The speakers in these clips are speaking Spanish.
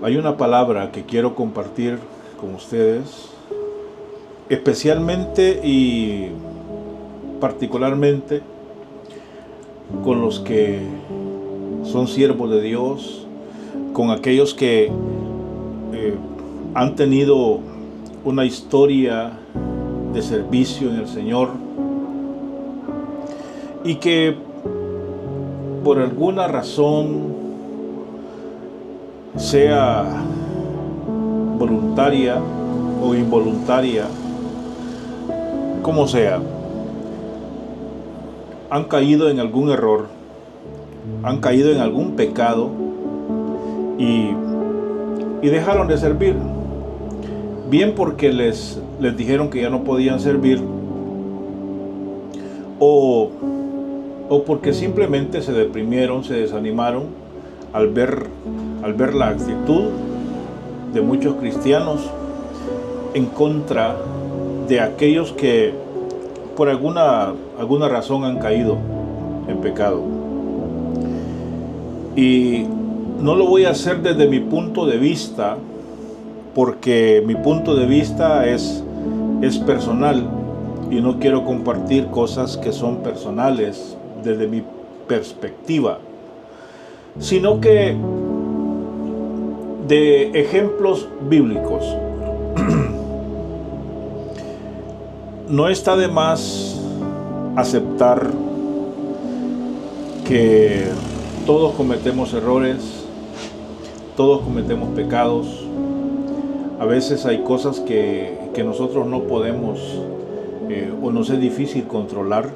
Hay una palabra que quiero compartir con ustedes, especialmente y particularmente con los que son siervos de Dios, con aquellos que han tenido una historia de servicio en el Señor y que por alguna razón, sea voluntaria o involuntaria, como sea, han caído en algún error, han caído en algún pecado y dejaron de servir. Bien porque les dijeron que ya no podían servir, o porque simplemente se deprimieron, se desanimaron al ver la actitud de muchos cristianos en contra de aquellos que por alguna razón han caído en pecado. Y no lo voy a hacer desde mi punto de vista, porque mi punto de vista es personal y no quiero compartir cosas que son personales desde mi perspectiva, sino que de ejemplos bíblicos. No está de más aceptar que todos cometemos errores, todos cometemos pecados. A veces hay cosas que nosotros no podemos o nos es difícil controlar.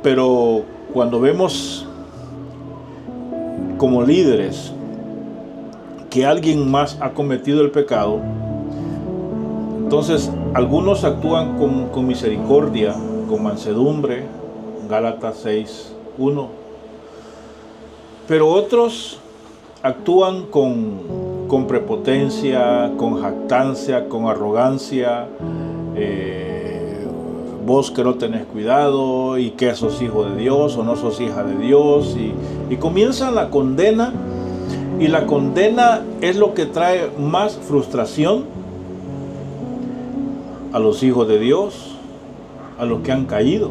Pero cuando vemos como líderes que alguien más ha cometido el pecado, entonces algunos actúan con misericordia, con mansedumbre, Gálatas 6:1, pero otros actúan con prepotencia, con jactancia, con arrogancia, vos que no tenés cuidado y que sos hijo de Dios o no sos hija de Dios, y comienza la condena, y la condena es lo que trae más frustración a los hijos de Dios, a los que han caído.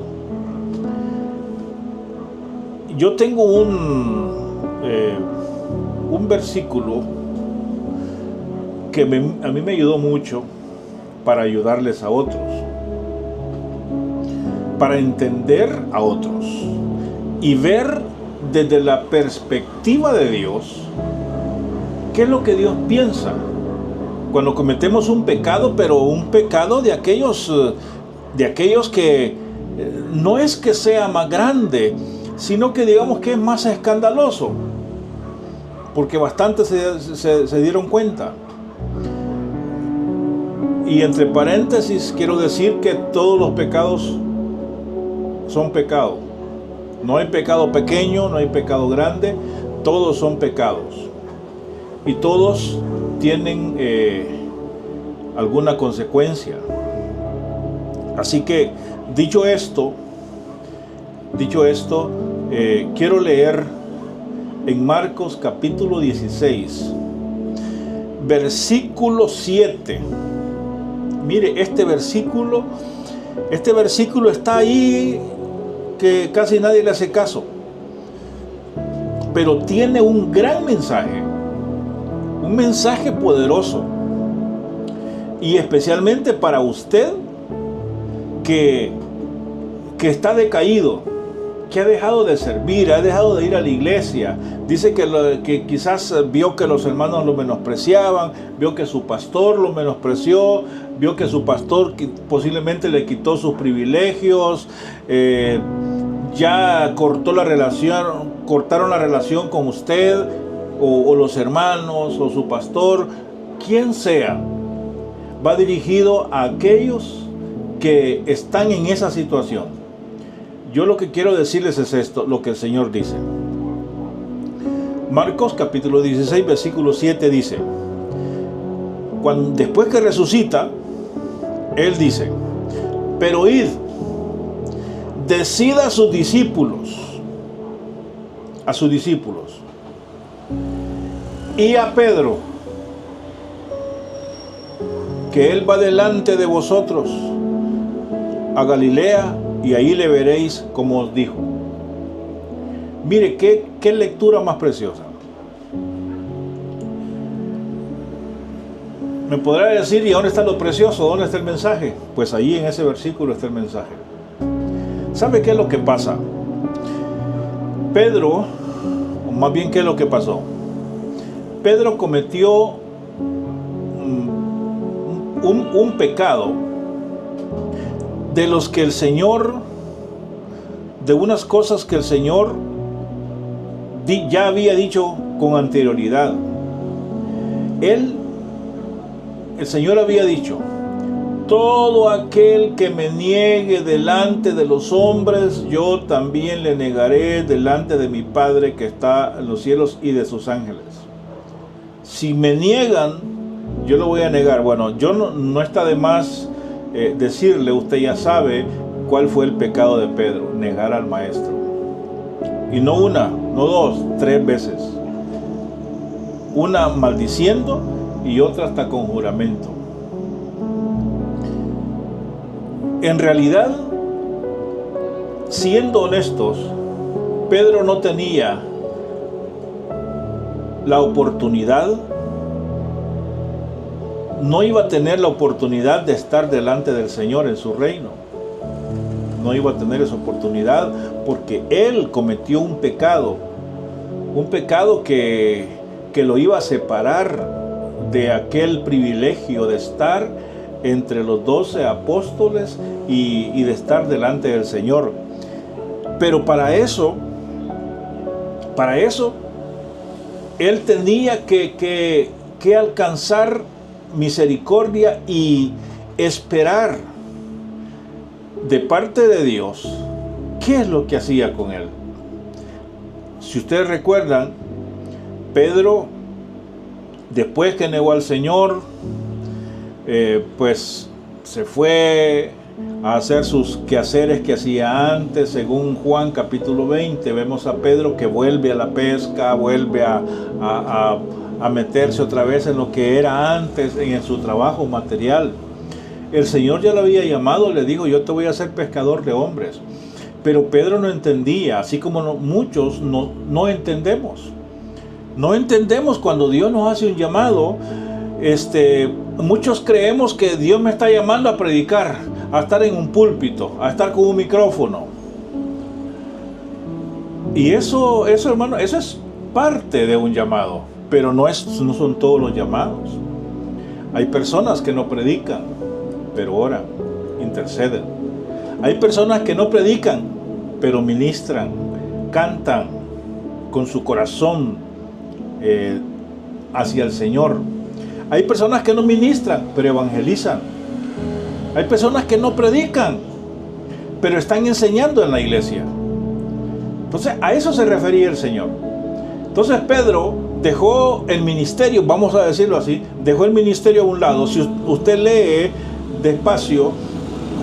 Yo tengo un versículo que a mí me ayudó mucho para ayudarles a otros, para entender a otros y ver desde la perspectiva de Dios qué es lo que Dios piensa cuando cometemos un pecado, pero un pecado de aquellos que no es que sea más grande, sino que digamos que es más escandaloso, porque bastante se dieron cuenta. Y entre paréntesis quiero decir que todos los pecados son pecados. No hay pecado pequeño, no hay pecado grande, todos son pecados. Y todos tienen alguna consecuencia. Así que, dicho esto, quiero leer en Marcos capítulo 16, versículo 7. Mire, este versículo está ahí que casi nadie le hace caso, pero tiene un gran mensaje, un mensaje poderoso, y especialmente para usted que está decaído, que ha dejado de servir, ha dejado de ir a la iglesia. Dice que quizás vio que los hermanos lo menospreciaban, vio que su pastor lo menospreció, vio que su pastor posiblemente le quitó sus privilegios, ya cortaron la relación con usted, o los hermanos, o su pastor, quien sea. Va dirigido a aquellos que están en esa situación. Yo lo que quiero decirles es esto, lo que el Señor dice. Marcos capítulo 16, versículo 7 dice: después que resucita, Él dice: pero id, decid a sus discípulos, y a Pedro, que él va delante de vosotros a Galilea, y ahí le veréis como os dijo. Mire, qué lectura más preciosa. Me podrá decir, ¿y dónde está lo precioso? ¿Dónde está el mensaje? Pues ahí en ese versículo está el mensaje. ¿Sabe qué es lo que pasa? Pedro, o más bien, ¿qué es lo que pasó? Pedro cometió un pecado de los que el Señor, de unas cosas que el Señor ya había dicho con anterioridad. El Señor había dicho: todo aquel que me niegue delante de los hombres, yo también le negaré delante de mi Padre que está en los cielos y de sus ángeles. Si me niegan, yo lo voy a negar. Bueno, yo no está de más decirle, usted ya sabe cuál fue el pecado de Pedro: negar al Maestro. Y no una, no dos, 3 veces. Una maldiciendo y otra hasta con juramento. En realidad, siendo honestos, Pedro no tenía la oportunidad, no iba a tener la oportunidad de estar delante del Señor en su reino. No iba a tener esa oportunidad porque él cometió un pecado que lo iba a separar de aquel privilegio de estar entre los 12 apóstoles y de estar delante del Señor. Pero para eso, él tenía que alcanzar misericordia y esperar de parte de Dios. ¿Qué es lo que hacía con él? Si ustedes recuerdan, Pedro, después que negó al Señor, pues se fue a hacer sus quehaceres que hacía antes. Según Juan capítulo 20, vemos a Pedro que vuelve a la pesca, vuelve a meterse otra vez en lo que era antes, en su trabajo material. El Señor ya lo había llamado, le dijo: yo te voy a hacer pescador de hombres. Pero Pedro no entendía, así como muchos no entendemos. No entendemos cuando Dios nos hace un llamado. Muchos creemos que Dios me está llamando a predicar, a estar en un púlpito, a estar con un micrófono. Y eso, hermano, eso es parte de un llamado, pero no son todos los llamados. Hay personas que no predican, pero oran, interceden. Hay personas que no predican, pero ministran, cantan con su corazón hacia el Señor. Hay personas que no ministran, pero evangelizan. Hay personas que no predican, pero están enseñando en la iglesia. Entonces, a eso se refería el Señor. Entonces, Pedro dejó el ministerio, vamos a decirlo así, dejó el ministerio a un lado. Si usted lee despacio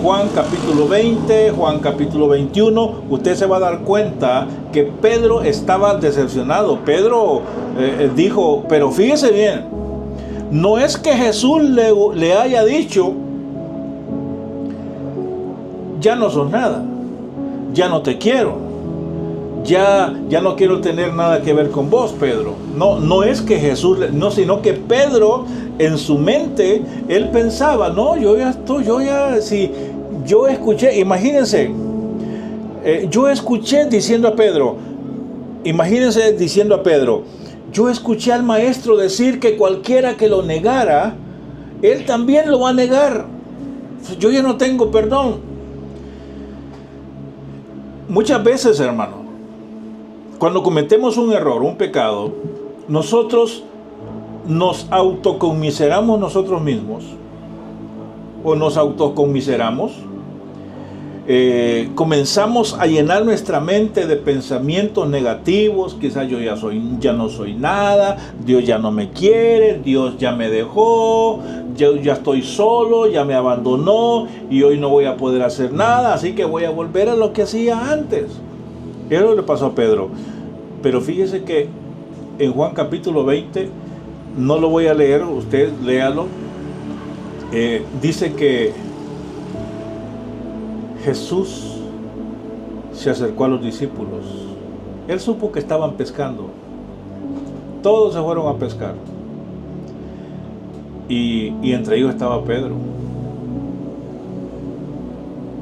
Juan capítulo 20, Juan capítulo 21, usted se va a dar cuenta que Pedro estaba decepcionado. Pedro dijo: pero fíjese bien, no es que Jesús le haya dicho: ya no sos nada, ya no te quiero, ya no quiero tener nada que ver con vos, Pedro. No es que Jesús, sino que Pedro en su mente, él pensaba: no, si yo escuché, imagínense, yo escuché diciendo a Pedro, yo escuché al Maestro decir que cualquiera que lo negara, él también lo va a negar. Yo ya no tengo perdón. Muchas veces, hermano, cuando cometemos un error, un pecado, nosotros nos autoconmiseramos nosotros mismos, o nos autoconmiseramos. Comenzamos a llenar nuestra mente de pensamientos negativos. Quizás yo ya no soy nada, Dios ya no me quiere, Dios ya me dejó, yo ya estoy solo, ya me abandonó y hoy no voy a poder hacer nada, así que voy a volver a lo que hacía antes. Eso le pasó a Pedro. Pero fíjese que en Juan capítulo 20, no lo voy a leer, usted léalo, dice que Jesús se acercó a los discípulos. Él supo que estaban pescando. Todos se fueron a pescar. Y entre ellos estaba Pedro.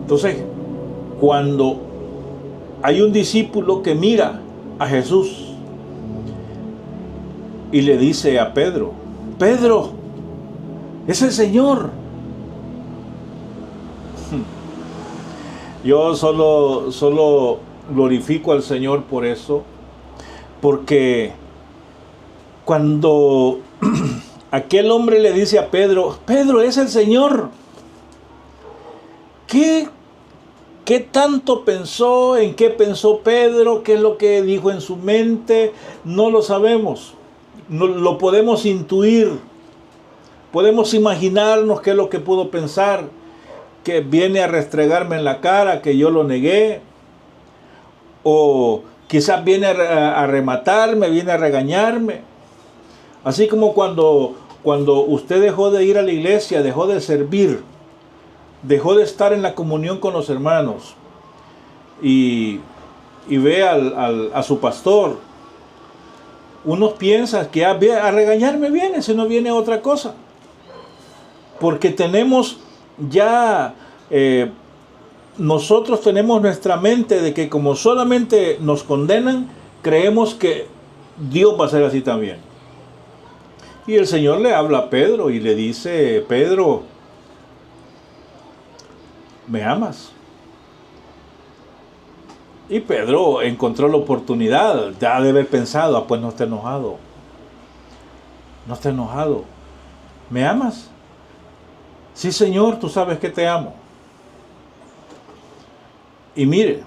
Entonces, cuando hay un discípulo que mira a Jesús y le dice a Pedro: Pedro, es el Señor. Yo solo glorifico al Señor por eso, porque cuando aquel hombre le dice a Pedro: Pedro, es el Señor, ¿qué tanto pensó? ¿En qué pensó Pedro? ¿Qué es lo que dijo en su mente? No lo sabemos. No lo podemos intuir. Podemos imaginarnos qué es lo que pudo pensar. Que viene a restregarme en la cara, que yo lo negué. O quizás viene a rematarme, viene a regañarme. Así como cuando usted dejó de ir a la iglesia, dejó de servir, dejó de estar en la comunión con los hermanos y ve a su pastor, unos piensan que a regañarme viene, si no viene otra cosa. Porque tenemos ya, nosotros tenemos nuestra mente de que como solamente nos condenan, creemos que Dios va a ser así también. Y el Señor le habla a Pedro y le dice: Pedro, ¿me amas? Y Pedro encontró la oportunidad, ya de haber pensado: pues no esté enojado. No esté enojado. ¿Me amas? Sí, Señor, tú sabes que te amo. Y mire,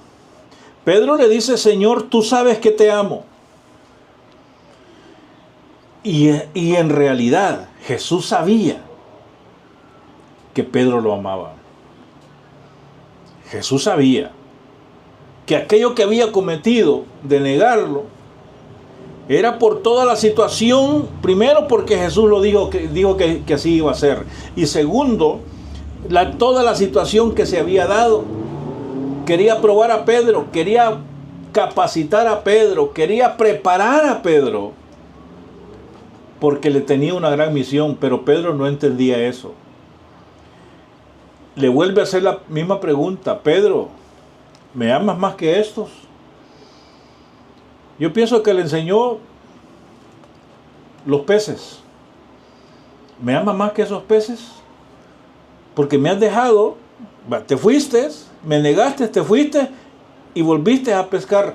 Pedro le dice: Señor, tú sabes que te amo. Y en realidad Jesús sabía que Pedro lo amaba. Jesús sabía que aquello que había cometido de negarlo era por toda la situación. Primero, porque Jesús lo dijo que así iba a ser. Y segundo, toda la situación que se había dado. Quería probar a Pedro, quería capacitar a Pedro, quería preparar a Pedro, porque le tenía una gran misión, pero Pedro no entendía eso. Le vuelve a hacer la misma pregunta: Pedro, ¿me amas más que estos? Yo pienso que le enseñó los peces. ¿Me amas más que esos peces? Porque me has dejado, te fuiste, me negaste, te fuiste y volviste a pescar.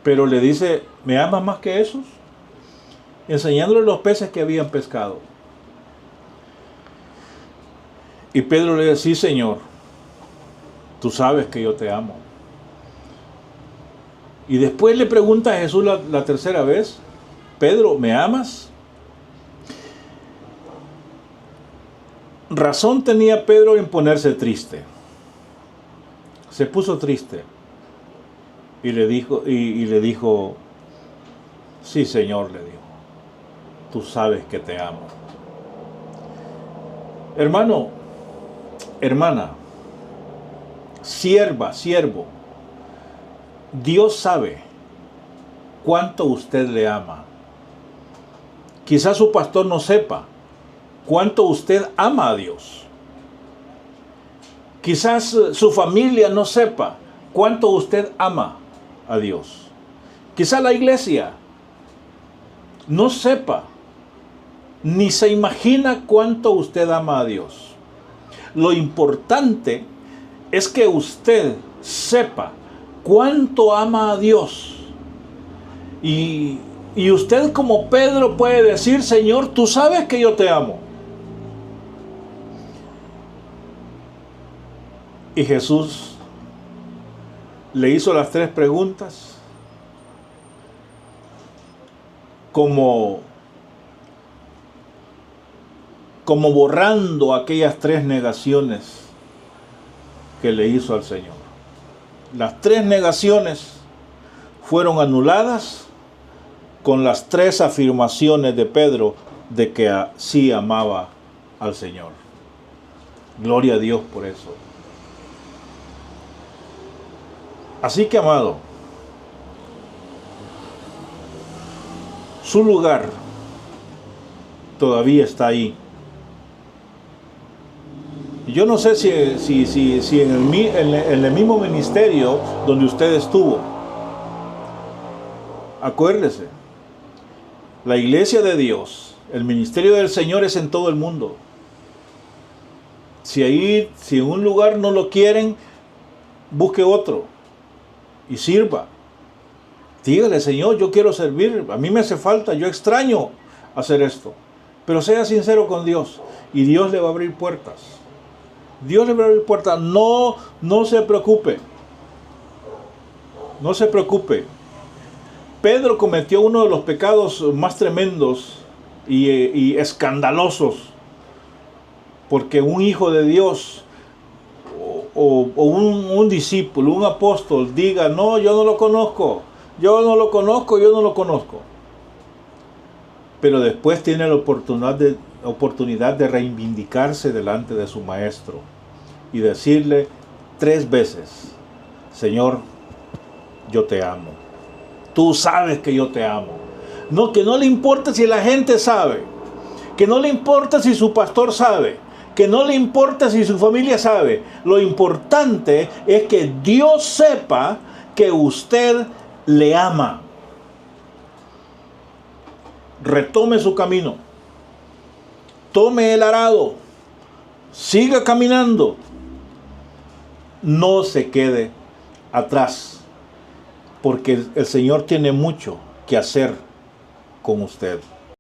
Pero le dice: ¿me amas más que esos? Enseñándole los peces que habían pescado. Y Pedro le dice: sí, Señor, tú sabes que yo te amo. Y después le pregunta a Jesús la tercera vez: Pedro, ¿me amas? Razón tenía Pedro en ponerse triste. Se puso triste. Y le dijo, sí, Señor, le dijo, tú sabes que te amo. Hermano, hermana, sierva, siervo, Dios sabe cuánto usted le ama. Quizás su pastor no sepa cuánto usted ama a Dios. Quizás su familia no sepa cuánto usted ama a Dios. Quizás la iglesia no sepa ni se imagina cuánto usted ama a Dios. Lo importante es que usted sepa cuánto ama a Dios. Y usted, como Pedro, puede decir: Señor, tú sabes que yo te amo. Y Jesús le hizo las tres preguntas como borrando aquellas tres negaciones que le hizo al Señor. Las tres negaciones fueron anuladas con las 3 afirmaciones de Pedro de que sí amaba al Señor. Gloria a Dios por eso. Así que, amado, su lugar todavía está ahí. Yo no sé si en el mismo ministerio donde usted estuvo. Acuérdese, la iglesia de Dios, el ministerio del Señor es en todo el mundo. Si en un lugar no lo quieren, busque otro y sirva. Dígale, Señor, yo quiero servir, a mí me hace falta, yo extraño hacer esto. Pero sea sincero con Dios y Dios le va a abrir puertas. Dios le va a abrir puertas. No se preocupe. No se preocupe. Pedro cometió uno de los pecados más tremendos y escandalosos, porque un hijo de Dios o un discípulo, un apóstol diga, no, yo no lo conozco. Pero después tiene la oportunidad de reivindicarse delante de su maestro y decirle 3 veces, Señor, yo te amo. Tú sabes que yo te amo. No, que no le importa si la gente sabe, que no le importa si su pastor sabe, que no le importa si su familia sabe. Lo importante es que Dios sepa que usted le ama. Retome su camino. Tome el arado. Siga caminando. No se quede atrás, porque el Señor tiene mucho que hacer con usted.